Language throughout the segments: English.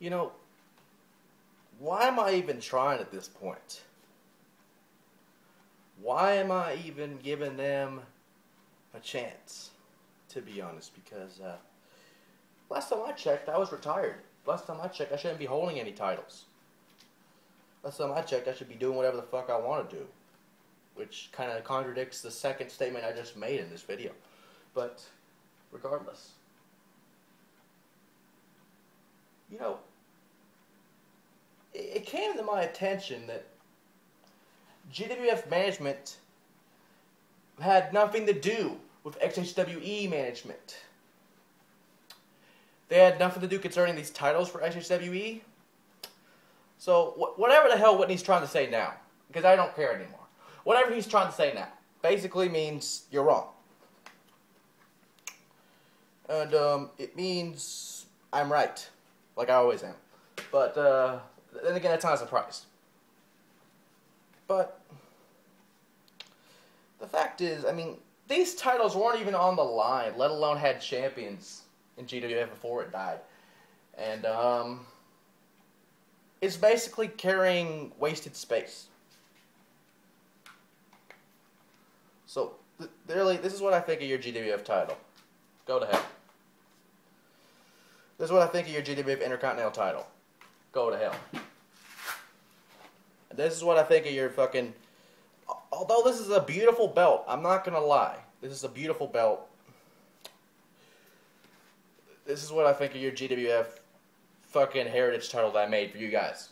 You know, why am I even trying at this point? Why am I even giving them a chance, to be honest? Because last time I checked, I was retired. Last time I checked, I shouldn't be holding any titles. Last time I checked, I should be doing whatever the fuck I want to do. Which kind of contradicts the second statement I just made in this video. But, regardless. You know, it came to my attention that GWF management had nothing to do with XHWE management. They had nothing to do concerning these titles for XHWE. So, whatever the hell Whitney's trying to say now, because I don't care anymore. Whatever he's trying to say now basically means you're wrong. And it means I'm right, like I always am. But then again, that's not a surprise. But the fact is, I mean, these titles weren't even on the line, let alone had champions in GWF before it died. And it's basically carrying wasted space. So, really, this is what I think of your GWF title. Go to hell. This is what I think of your GWF Intercontinental title. Go to hell. This is what I think of your fucking... Although this is a beautiful belt, I'm not gonna lie. This is a beautiful belt. This is what I think of your GWF fucking heritage title that I made for you guys.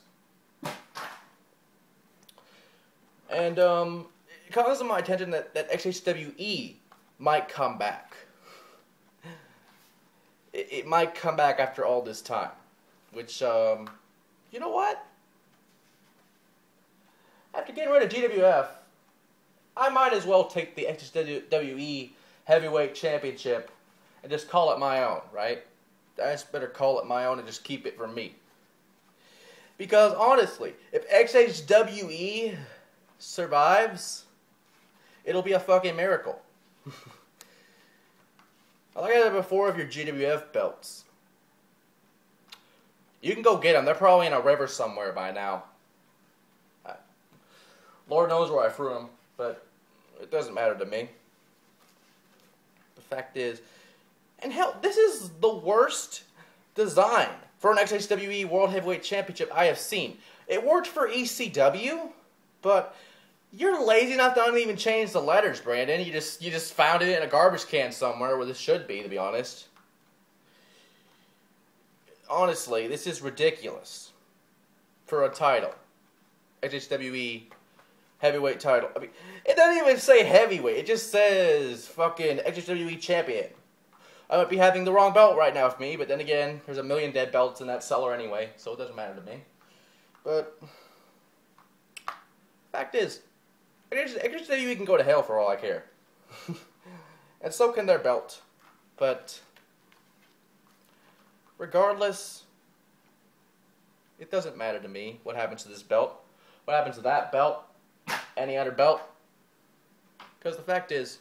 And, it comes to my attention that XHWE might come back. It might come back after all this time. Which, you know what? After getting rid of GWF, I might as well take the XHWE Heavyweight Championship and just call it my own, right? I just better call it my own and just keep it for me. Because, honestly, if XHWE survives, it'll be a fucking miracle. Like I said before of your GWF belts. You can go get them. They're probably in a river somewhere by now. Lord knows where I threw them, but it doesn't matter to me. The fact is, and hell, this is the worst design for an XHWE World Heavyweight Championship I have seen. It worked for ECW, but you're lazy enough to not even change the letters, Brandon. You just found it in a garbage can somewhere where this should be, to be honest. Honestly, this is ridiculous for a title. XHWE Heavyweight title. I mean, it doesn't even say heavyweight. It just says fucking XHWE Champion. I might be having the wrong belt right now with me, but then again, there's a million dead belts in that cellar anyway, so it doesn't matter to me. But fact is, XHWE can go to hell for all I care. And so can their belt. But regardless, it doesn't matter to me what happens to this belt, what happens to that belt, any other belt. Because the fact is,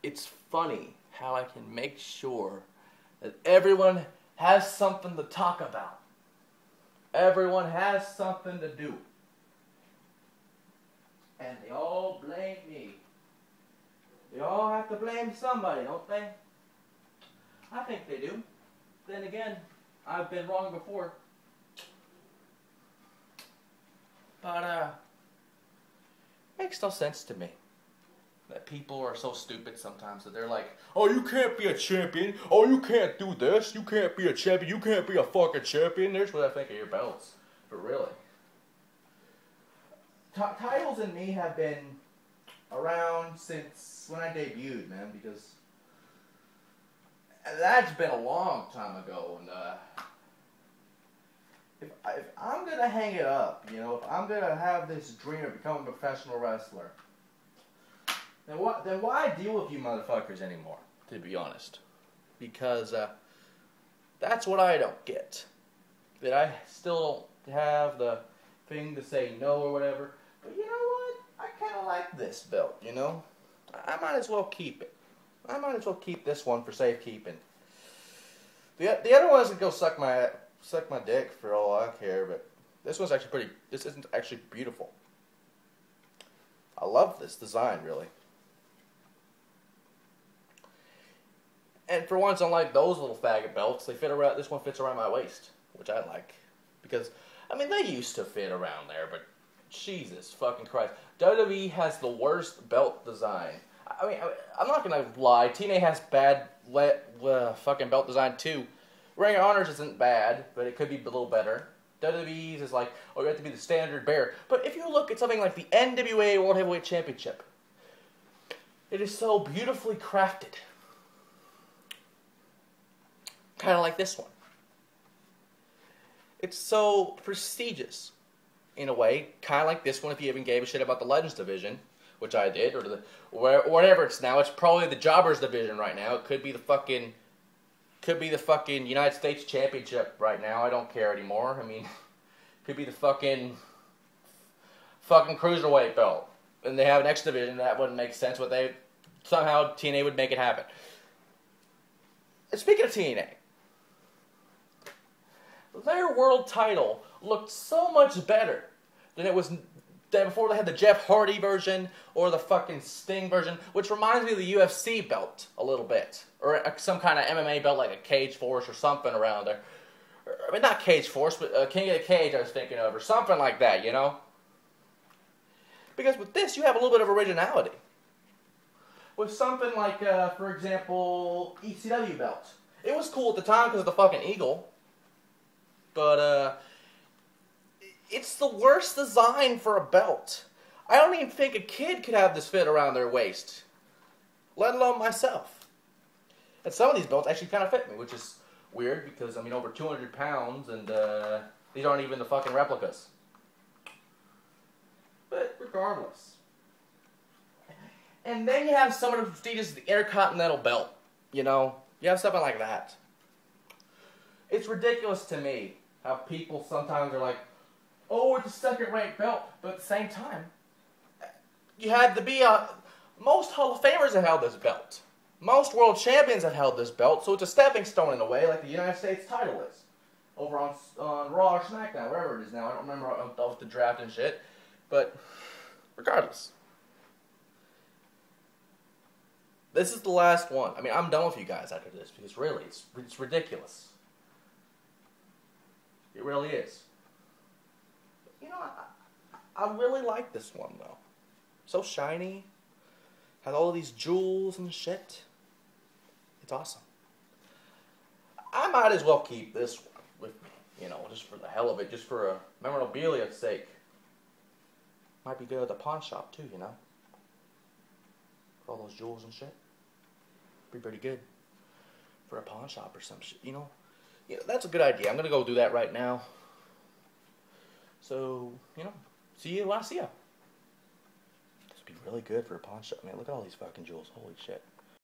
it's funny how I can make sure that everyone has something to talk about. Everyone has something to do. And they all blame me. They all have to blame somebody, don't they? I think they do. Then again, I've been wrong before. But, makes no sense to me that people are so stupid sometimes that they're like, oh, you can't be a champion. Oh, you can't do this. You can't be a champion. You can't be a fucking champion. There's what I think of your belts. But really. Titles and me have been around since when I debuted, man, because that's been a long time ago. And if I'm going to hang it up, you know, if I'm going to have this dream of becoming a professional wrestler, then why deal with you motherfuckers anymore, to be honest? Because that's what I don't get. That I still don't have the thing to say no or whatever. But you know what? I kind of like this belt, you know? I might as well keep it. I might as well keep this one for safekeeping. The other ones can go suck my dick for all I care, but this one's actually pretty. This isn't actually beautiful. I love this design, really. And for once, unlike those little faggot belts, they fit around. This one fits around my waist, which I like, because I mean they used to fit around there, but Jesus fucking Christ, WWE has the worst belt design. I mean, I'm not gonna lie. TNA has bad fucking belt design too. Ring of Honor's isn't bad, but it could be a little better. WWE's is like, oh, you have to be the standard bearer. But if you look at something like the NWA World Heavyweight Championship, it is so beautifully crafted. Kind of like this one. It's so prestigious, in a way. Kind of like this one if you even gave a shit about the Legends division, which I did, or whatever it's now. It's probably the Jobbers division right now. It could be the fucking United States Championship right now. I don't care anymore. I mean, could be the fucking Cruiserweight belt. And they have an X division. That wouldn't make sense, but somehow TNA would make it happen. And speaking of TNA, their world title looked so much better than it was before they had the Jeff Hardy version or the fucking Sting version, which reminds me of the UFC belt a little bit. Or some kind of MMA belt like a Cage Force or something around there. I mean, not Cage Force, but King of the Cage I was thinking of, or something like that, you know? Because with this, you have a little bit of originality. With something like, for example, ECW belt. It was cool at the time because of the fucking eagle. But, it's the worst design for a belt. I don't even think a kid could have this fit around their waist. Let alone myself. And some of these belts actually kind of fit me, which is weird because, I mean, over 200 pounds and, these aren't even the fucking replicas. But regardless. And then you have some of the prestigious, the Intercontinental belt. You know? You have something like that. It's ridiculous to me how people sometimes are like, oh, it's a second-rate belt, but at the same time, you had to be most Hall of Famers have held this belt. Most world champions have held this belt, so it's a stepping stone in a way, like the United States title is. Over on Raw or SmackDown, wherever it is now. I don't remember with the draft and shit. But, regardless. This is the last one. I mean, I'm done with you guys after this, because really, it's ridiculous. It really is. You know, I really like this one, though. So shiny. Has all of these jewels and shit. It's awesome. I might as well keep this one with me. You know, just for the hell of it. Just for a memorabilia's sake. Might be good at the pawn shop, too, you know. For all those jewels and shit. Be pretty good. For a pawn shop or some shit, you know. Yeah, that's a good idea. I'm going to go do that right now. So, you know, see you when I see ya. This would be really good for a pawn shop. Man, look at all these fucking jewels. Holy shit.